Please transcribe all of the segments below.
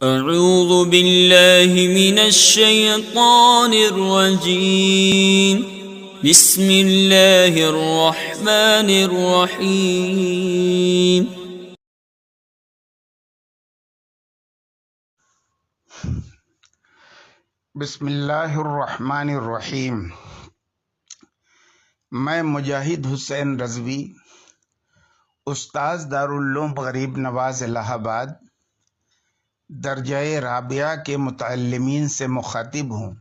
اعوذ باللہ من الشیطان الرجیم بسم اللہ الرحمن الرحیم بسم اللہ الرحمن الرحیم۔ میں مجاہد حسین رضوی، استاذ دارالعلوم غریب نواز الہ آباد، درجہ رابعہ کے متعلمین سے مخاطب ہوں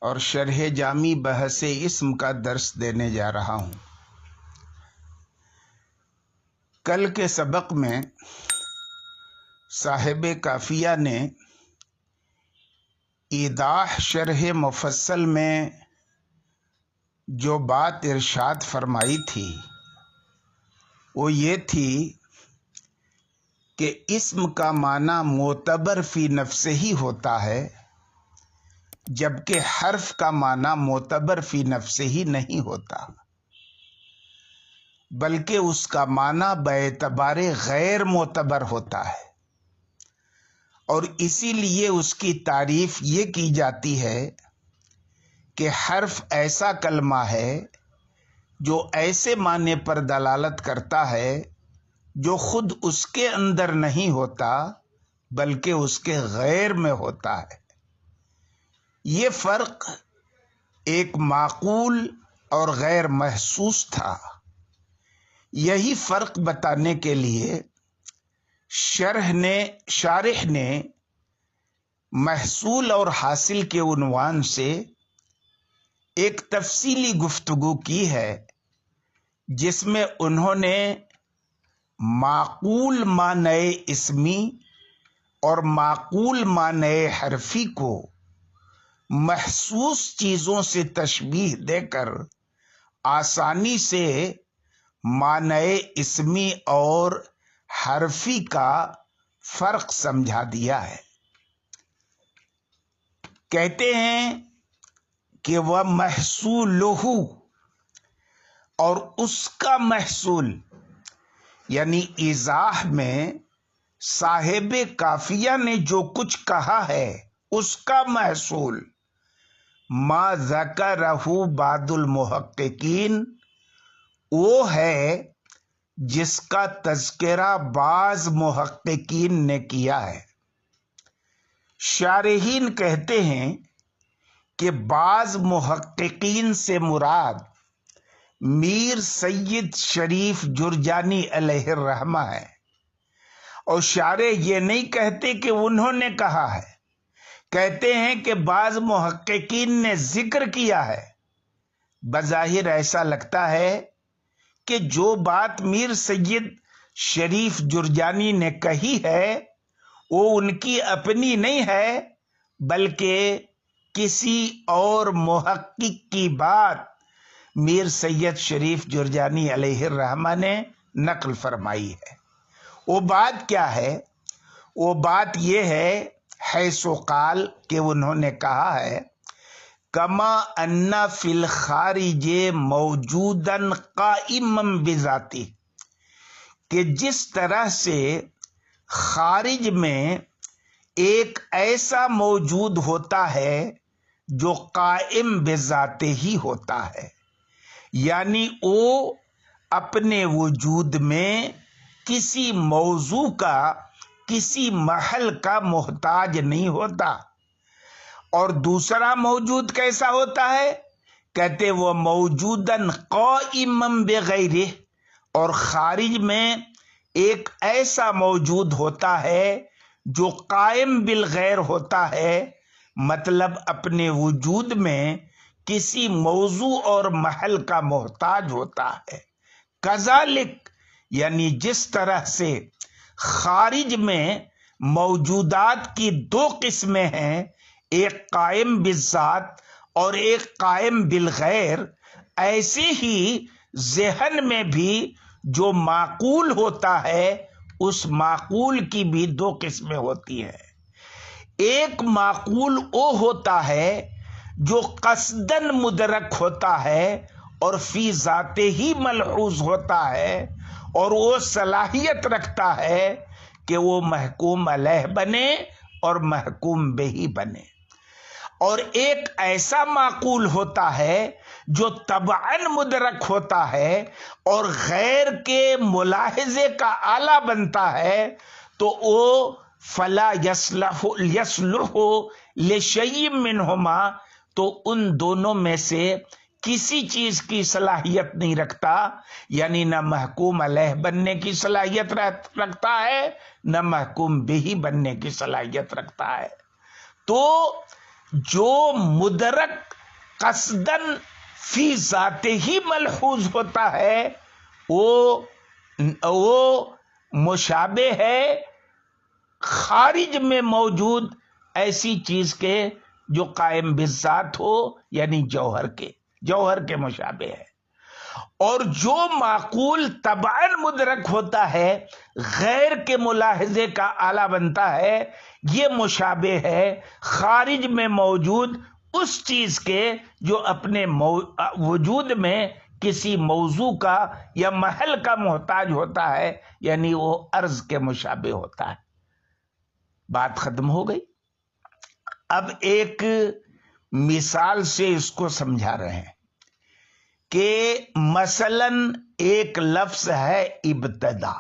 اور شرح جامی بحث اسم کا درس دینے جا رہا ہوں۔ کل کے سبق میں صاحب کافیہ نے ایضاح شرح مفصل میں جو بات ارشاد فرمائی تھی وہ یہ تھی کہ اسم کا معنی معتبر فی نفسہ ہی ہوتا ہے، جبکہ حرف کا معنی معتبر فی نفسہ ہی نہیں ہوتا، بلکہ اس کا معنی باعتبار غیر معتبر ہوتا ہے، اور اسی لیے اس کی تعریف یہ کی جاتی ہے کہ حرف ایسا کلمہ ہے جو ایسے معنی پر دلالت کرتا ہے جو خود اس کے اندر نہیں ہوتا بلکہ اس کے غیر میں ہوتا ہے۔ یہ فرق ایک معقول اور غیر محسوس تھا۔ یہی فرق بتانے کے لیے شارح نے محصول اور حاصل کے عنوان سے ایک تفصیلی گفتگو کی ہے، جس میں انہوں نے معقول معنی اسمی اور معقول معنی حرفی کو محسوس چیزوں سے تشبیہ دے کر آسانی سے معنی اسمی اور حرفی کا فرق سمجھا دیا ہے۔ کہتے ہیں کہ وہ محصولہ، اور اس کا محصول یعنی ایضاح میں صاحب کافیہ نے جو کچھ کہا ہے اس کا محصول ما ذکرہ بعض المحققین وہ ہے جس کا تذکرہ بعض محققین نے کیا ہے۔ شارحین کہتے ہیں کہ بعض محققین سے مراد میر سید شریف جرجانی علیہ الرحمہ ہے، اور شارح یہ نہیں کہتے کہ انہوں نے کہا ہے، کہتے ہیں کہ بعض محققین نے ذکر کیا ہے۔ بظاہر ایسا لگتا ہے کہ جو بات میر سید شریف جرجانی نے کہی ہے وہ ان کی اپنی نہیں ہے، بلکہ کسی اور محقق کی بات میر سید شریف جرجانی علیہ الرحمہ نے نقل فرمائی ہے۔ وہ بات کیا ہے؟ وہ بات یہ ہے حیث قال کہ انہوں نے کہا ہے کما ان فی الخارج موجودا قائما بذاتی، کہ جس طرح سے خارج میں ایک ایسا موجود ہوتا ہے جو قائم بذات ہی ہوتا ہے، یعنی وہ اپنے وجود میں کسی موضوع کا، کسی محل کا محتاج نہیں ہوتا۔ اور دوسرا موجود کیسا ہوتا ہے؟ کہتے وہ موجوداً قائما بغیرہ، اور خارج میں ایک ایسا موجود ہوتا ہے جو قائم بالغیر ہوتا ہے، مطلب اپنے وجود میں کسی موضوع اور محل کا محتاج ہوتا ہے۔ کذالک، یعنی جس طرح سے خارج میں موجودات کی دو قسمیں ہیں، ایک قائم بالذات اور ایک قائم بالغیر، ایسے ہی ذہن میں بھی جو معقول ہوتا ہے اس معقول کی بھی دو قسمیں ہوتی ہیں۔ ایک معقول وہ ہوتا ہے جو قصدن مدرک ہوتا ہے اور فی ذات ہی ملحوظ ہوتا ہے، اور وہ صلاحیت رکھتا ہے کہ وہ محکوم علیہ بنے اور محکوم بہی بنے، اور ایک ایسا معقول ہوتا ہے جو طبعاً مدرک ہوتا ہے اور غیر کے ملاحظے کا آلہ بنتا ہے، تو وہ فلا یصلح لشیء منہما، تو ان دونوں میں سے کسی چیز کی صلاحیت نہیں رکھتا، یعنی نہ محکوم علیہ بننے کی صلاحیت رکھتا ہے، نہ محکوم بہی بننے کی صلاحیت رکھتا ہے۔ تو جو مدرک قصدن فی ذات ہی ملحوظ ہوتا ہے وہ مشابہ ہے خارج میں موجود ایسی چیز کے جو قائم بالذات ہو، یعنی جوہر کے مشابہ ہے، اور جو معقول طبعاً مدرک ہوتا ہے غیر کے ملاحظے کا آلہ بنتا ہے، یہ مشابہ ہے خارج میں موجود اس چیز کے جو اپنے وجود میں کسی موضوع کا یا محل کا محتاج ہوتا ہے، یعنی وہ عرض کے مشابہ ہوتا ہے۔ بات ختم ہو گئی۔ اب ایک مثال سے اس کو سمجھا رہے ہیں کہ مثلا ایک لفظ ہے ابتدا۔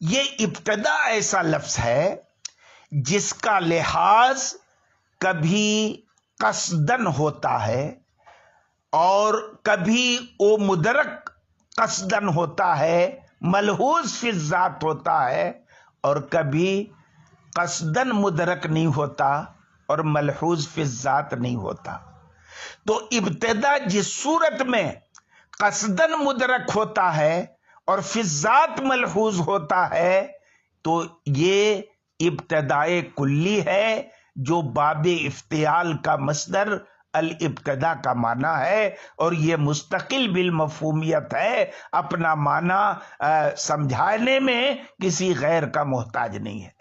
یہ ابتدا ایسا لفظ ہے جس کا لحاظ کبھی قصدن ہوتا ہے اور کبھی وہ مدرک قصدن ہوتا ہے، ملحوظ فی الذات ہوتا ہے، اور کبھی قصدن مدرک نہیں ہوتا اور ملحوظ فی الذات نہیں ہوتا۔ تو ابتدا جس صورت میں قصدن مدرک ہوتا ہے اور فی الذات ملحوظ ہوتا ہے، تو یہ ابتدائے کلی ہے، جو باب افتعال کا مصدر الابتدا کا معنی ہے، اور یہ مستقل بالمفہومیت ہے، اپنا معنی سمجھانے میں کسی غیر کا محتاج نہیں ہے۔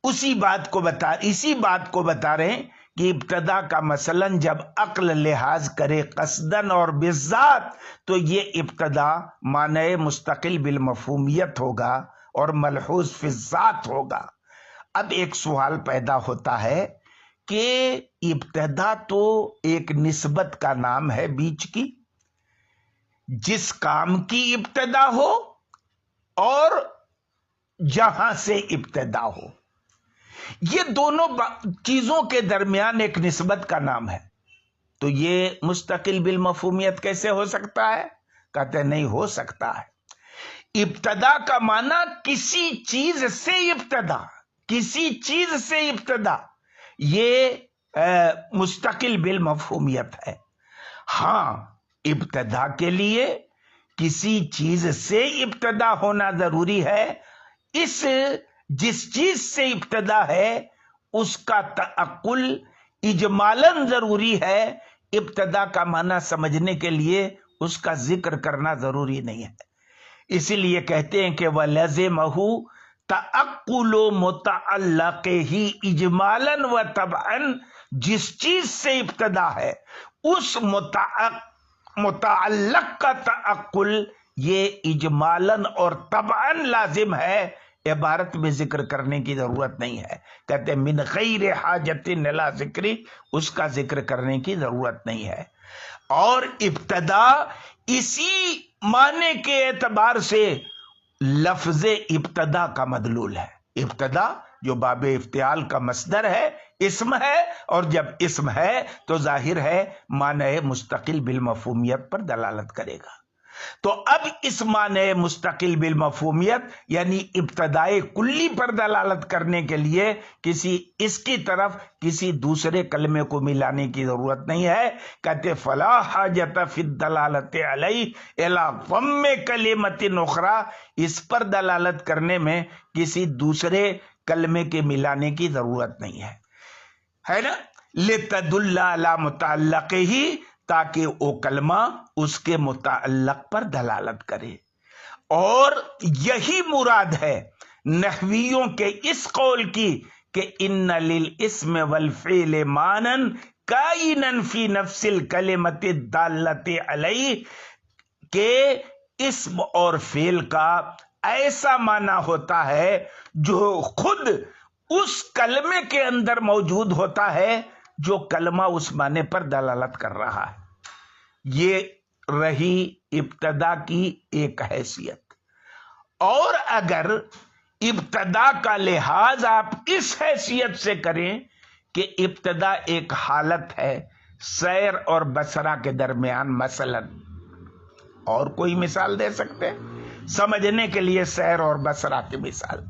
اسی بات کو بتا رہے ہیں کہ ابتدا کا مثلا جب عقل لحاظ کرے قصدن اور بالذات، تو یہ ابتدا معنی مستقل بالمفہومیت ہوگا اور ملحوظ فی الذات ہوگا۔ اب ایک سوال پیدا ہوتا ہے کہ ابتدا تو ایک نسبت کا نام ہے بیچ کی، جس کام کی ابتدا ہو اور جہاں سے ابتدا ہو، یہ دونوں چیزوں کے درمیان ایک نسبت کا نام ہے، تو یہ مستقل بالمفہومیت کیسے ہو سکتا ہے؟ کہتے ہیں نہیں ہو سکتا ہے۔ ابتدا کا معنی کسی چیز سے ابتدا، یہ مستقل بالمفہومیت ہے۔ ہاں، ابتدا کے لیے کسی چیز سے ابتدا ہونا ضروری ہے، جس چیز سے ابتدا ہے اس کا تعقل اجمالاً ضروری ہے۔ ابتدا کا معنی سمجھنے کے لیے اس کا ذکر کرنا ضروری نہیں ہے، اسی لیے کہتے ہیں کہ وَلَزِمَهُ تَعَقُّلُ مُتَعَلَّقِهِ اجمالاً وَطَبْعًا، جس چیز سے ابتدا ہے اس متعلق کا تعقل یہ اجمالاً اور طبعاً لازم ہے، عبارت میں ذکر کرنے کی ضرورت نہیں ہے۔ کہتے ہیں من غیر حاجت الی ذکر، اس کا ذکر کرنے کی ضرورت نہیں ہے۔ اور ابتدا اسی معنی کے اعتبار سے لفظ ابتدا کا مدلول ہے۔ ابتدا جو باب افتعال کا مصدر ہے، اسم ہے، اور جب اسم ہے تو ظاہر ہے معنی مستقل بالمفہومیت پر دلالت کرے گا۔ تو اب اس معنی مستقل بالمفہومیت یعنی ابتدائے کلی پر دلالت کرنے کے لیے اس کی طرف کسی دوسرے کلمے کو ملانے کی ضرورت نہیں ہے۔ کہتے فلا حاجت فی الدلالت علیہ الی ضم کلمۃ اخری، اس پر دلالت کرنے میں کسی دوسرے کلمے کے ملانے کی ضرورت نہیں ہے نا، لتدل علی متعلقہ، تاکہ وہ کلمہ اس کے متعلق پر دلالت کرے۔ اور یہی مراد ہے نحویوں کے اس قول کی کہ ان للاسم والفعل معنی کائنا فی نفس الکلمۃ الدالۃ علیہ، کہ اسم اور فعل کا ایسا معنی ہوتا ہے جو خود اس کلمے کے اندر موجود ہوتا ہے جو کلمہ اس معنی پر دلالت کر رہا ہے. یہ رہی ابتدا کی ایک حیثیت. اور اگر ابتدا کا لحاظ آپ اس حیثیت سے کریں کہ ابتدا ایک حالت ہے سیر اور بصرہ کے درمیان، مثلا اور کوئی مثال دے سکتے ہیں سمجھنے کے لیے سیر اور بصرہ کی مثال،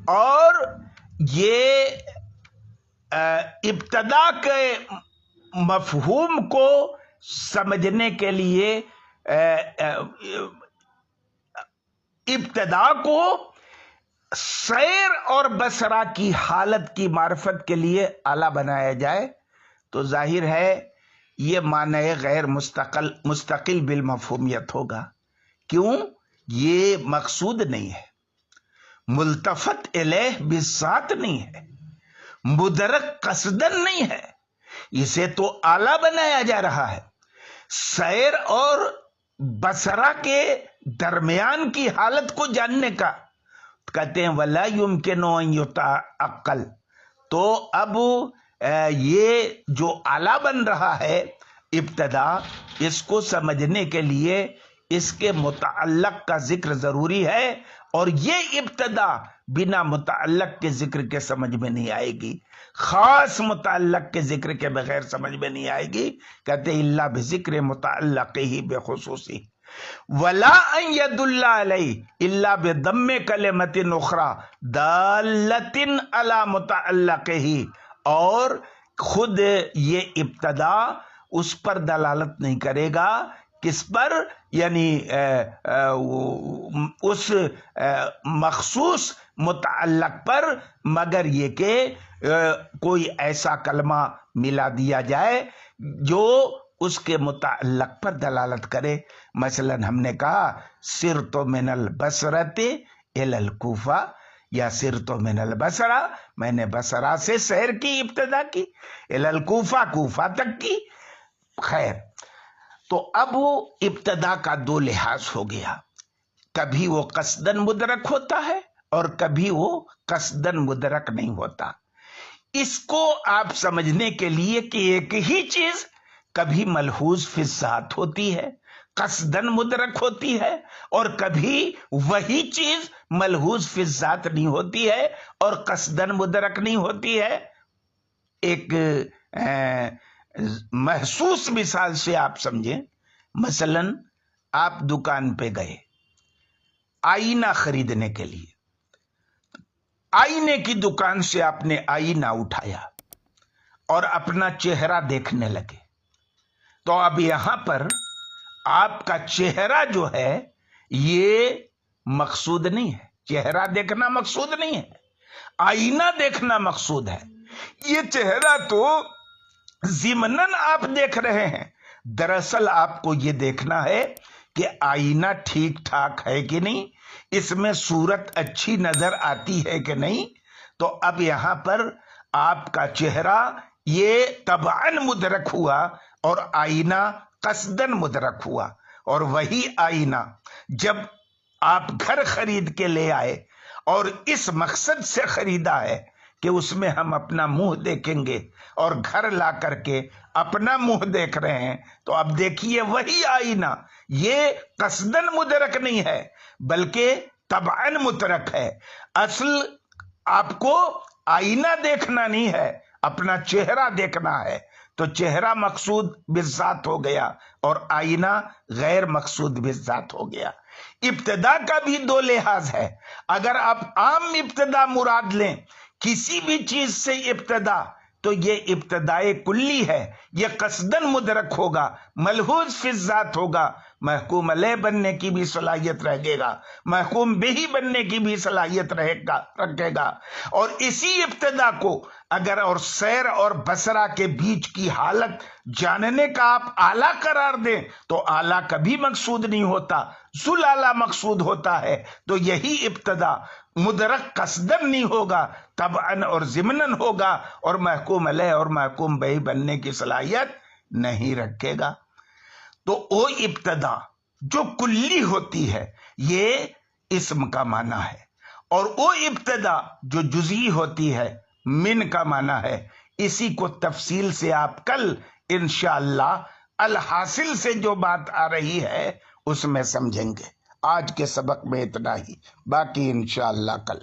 اور یہ ابتدا کے مفہوم کو سمجھنے کے لیے ابتدا کو سیر اور بصرہ کی حالت کی معرفت کے لیے آلہ بنایا جائے تو ظاہر ہے یہ معنی غیر مستقل بالمفہومیت ہوگا. کیوں؟ یہ مقصود نہیں ہے، ملتفت الیہ بالذات نہیں ہے، مدرک قصدن نہیں ہے، اسے تو آلہ بنایا جا رہا ہے. سیر اور بصرہ کے درمیان کی حالت کو جاننے کا کہتے ہیں وَلَا يُمْكِنُ أَن يُتَعَقَّلَ. تو اب یہ جو آلہ بن رہا ہے ابتدا، اس کو سمجھنے کے لیے اس کے متعلق کا ذکر ضروری ہے، اور یہ ابتدا بنا متعلق کے ذکر کے سمجھ میں نہیں آئے گی، خاص متعلق کے ذکر کے بغیر سمجھ میں نہیں آئے گی. کہتے ہیں الا بذکر متعلق ہی بخصوصی ولا ان يدل علیہ الا بضم کلمۃ اخرى دالۃ علی متعلقہ. اور خود یہ ابتدا اس پر دلالت نہیں کرے گا، کس پر؟ یعنی اس مخصوص متعلق پر، مگر یہ کہ کوئی ایسا کلمہ ملا دیا جائے جو اس کے متعلق پر دلالت کرے. مثلا ہم نے کہا سرت من البصرۃ الی الکوفہ، یا سرت من البصرہ، میں نے بصرہ سے سیر کی، ابتدا کی، الی الکوفہ، کوفہ تک کی. خیر، تو اب وہ ابتدا کا دو لحاظ ہو گیا، کبھی وہ قصدن مدرک ہوتا ہے اور کبھی وہ قصدن مدرک نہیں ہوتا. اس کو آپ سمجھنے کے لیے کہ ایک ہی چیز کبھی ملحوظ فی الذات ہوتی ہے، قصدن مدرک ہوتی ہے، اور کبھی وہی چیز ملحوظ فی الذات نہیں ہوتی ہے اور قصدن مدرک نہیں ہوتی ہے. ایک محسوس مثال سے آپ سمجھیں، مثلا آپ دکان پہ گئے آئینہ خریدنے کے لیے، آئینے کی دکان سے آپ نے آئینہ اٹھایا اور اپنا چہرہ دیکھنے لگے. تو اب یہاں پر آپ کا چہرہ جو ہے یہ مقصود نہیں ہے، چہرہ دیکھنا مقصود نہیں ہے، آئینہ دیکھنا مقصود ہے. یہ چہرہ تو ضمناً آپ دیکھ رہے ہیں، دراصل آپ کو یہ دیکھنا ہے کہ آئینہ ٹھیک ٹھاک ہے کہ نہیں، اس میں صورت اچھی نظر آتی ہے کہ نہیں. تو اب یہاں پر آپ کا چہرہ یہ طبعاً مدرک ہوا اور آئینہ قصدن مدرک ہوا. اور وہی آئینہ جب آپ گھر خرید کے لے آئے اور اس مقصد سے خریدا ہے کہ اس میں ہم اپنا منہ دیکھیں گے، اور گھر لا کر کے اپنا منہ دیکھ رہے ہیں، تو اب دیکھیے وہی آئینہ یہ قصدن مدرک نہیں ہے بلکہ طبعاً مدرک ہے. اصل آپ کو آئینہ دیکھنا نہیں ہے، اپنا چہرہ دیکھنا ہے. تو چہرہ مقصود بالذات ہو گیا اور آئینہ غیر مقصود بالذات ہو گیا. ابتدا کا بھی دو لحاظ ہے. اگر آپ عام ابتدا مراد لیں، کسی بھی چیز سے ابتدا، تو یہ ابتدائے کلی ہے، یہ قصدن مدرک ہوگا، ملحوظ فی الذات ہوگا، محکوم علیہ بننے کی بھی صلاحیت رکھے گا، محکوم بہی بننے کی بھی صلاحیت رکھے گا. اور اسی ابتدا کو اگر اور سیر اور بصرہ کے بیچ کی حالت جاننے کا آپ اعلیٰ قرار دیں تو اعلیٰ کبھی مقصود نہیں ہوتا، ذل اعلیٰ مقصود ہوتا ہے. تو یہی ابتدا مدرک قصدن نہیں ہوگا، طبعاً اور ضمناً ہوگا، اور محکوم علیہ اور محکوم بہی بننے کی صلاحیت نہیں رکھے گا. تو وہ ابتدا جو کلی ہوتی ہے یہ اسم کا معنی ہے، اور وہ ابتدا جو جزئی ہوتی ہے من کا معنی ہے۔ اسی کو تفصیل سے آپ کل انشاءاللہ الحاصل سے جو بات آ رہی ہے اس میں سمجھیں گے۔ آج کے سبق میں اتنا ہی، باقی انشاءاللہ کل۔